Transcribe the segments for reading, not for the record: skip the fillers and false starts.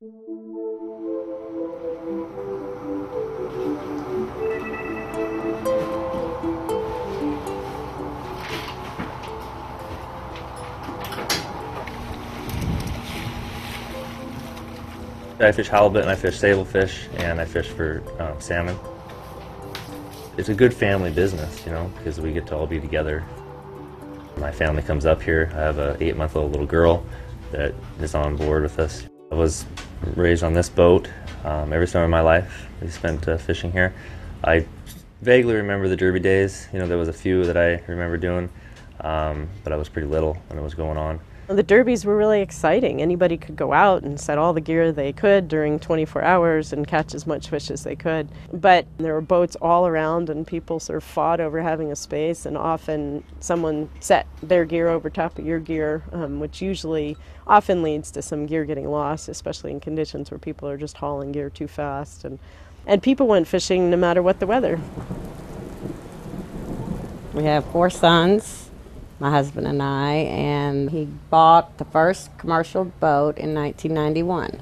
I fish halibut and I fish sablefish and I fish for salmon. It's a good family business, you know, because we get to all be together. My family comes up here. I have an 8-month-old little girl that is on board with us. I was raised on this boat every summer of my life. We spent fishing here. I vaguely remember the derby days. You know, there was a few that I remember doing, but I was pretty little when it was going on. The derbies were really exciting. Anybody could go out and set all the gear they could during 24 hours and catch as much fish as they could. But there were boats all around and people sort of fought over having a space, and often someone set their gear over top of your gear, which often leads to some gear getting lost, especially in conditions where people are just hauling gear too fast. And people went fishing no matter what the weather. We have 4 sons. My husband and I, and he bought the first commercial boat in 1991.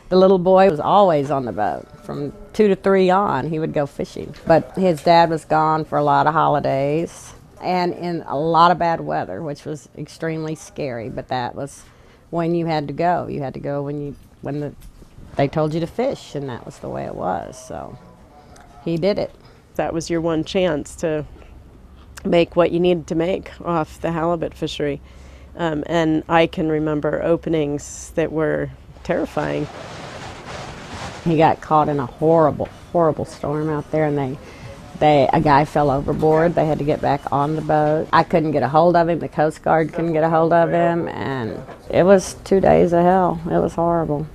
The little boy was always on the boat. From 2 to 3 on, he would go fishing. But his dad was gone for a lot of holidays and in a lot of bad weather, which was extremely scary, but that was when you had to go. You had to go when they told you to fish, and that was the way it was, so he did it. That was your one chance to make what you needed to make off the halibut fishery. And I can remember openings that were terrifying. He got caught in a horrible, horrible storm out there, and a guy fell overboard. They had to get back on the boat. I couldn't get a hold of him. The Coast Guard couldn't get a hold of him, and it was 2 days of hell. It was horrible.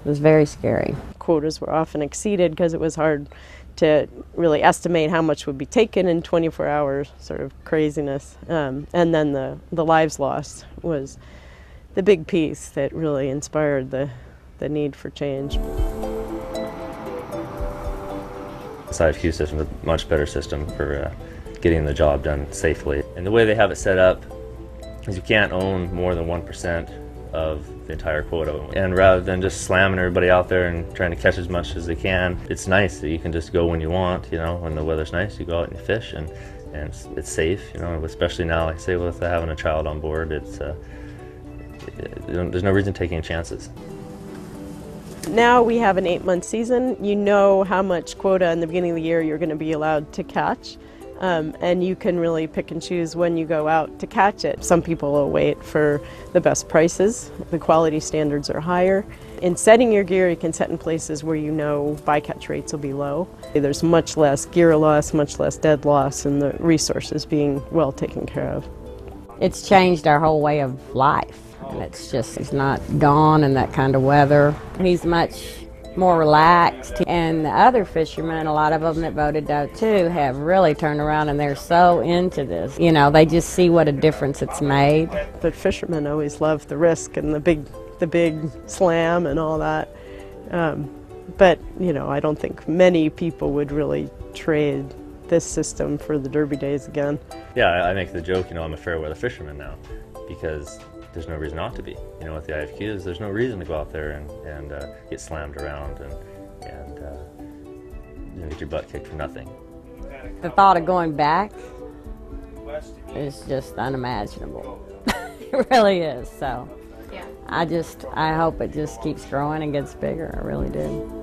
It was very scary. Quotas were often exceeded because it was hard to really estimate how much would be taken in 24 hours, sort of craziness. And then the lives lost was the big piece that really inspired the need for change. This IFQ system is a much better system for getting the job done safely. And the way they have it set up is you can't own more than 1% of the entire quota. And rather than just slamming everybody out there and trying to catch as much as they can, it's nice that you can just go when you want, you know, when the weather's nice, you go out and you fish, and it's safe, you know, especially now, like I say, with having a child on board, there's no reason taking chances. Now we have an 8-month season. You know how much quota in the beginning of the year you're going to be allowed to catch. And you can really pick and choose when you go out to catch it. Some people will wait for the best prices. The quality standards are higher. In setting your gear, you can set in places where you know bycatch rates will be low. There's much less gear loss, much less dead loss, and the resources being well taken care of. It's changed our whole way of life. And it's not gone in that kind of weather. He's much more relaxed, and the other fishermen, a lot of them that voted out too, have really turned around and they're so into this. You know, they just see what a difference it's made. But fishermen always love the risk and the big slam and all that. But you know, I don't think many people would really trade this system for the derby days again. Yeah, I make the joke, you know, I'm a fair weather fisherman now, because there's no reason not to be. You know, with the IFQs, there's no reason to go out there and get slammed around and you know, get your butt kicked for nothing. The thought of going back is just unimaginable. It really is. So I hope it just keeps growing and gets bigger. I really do.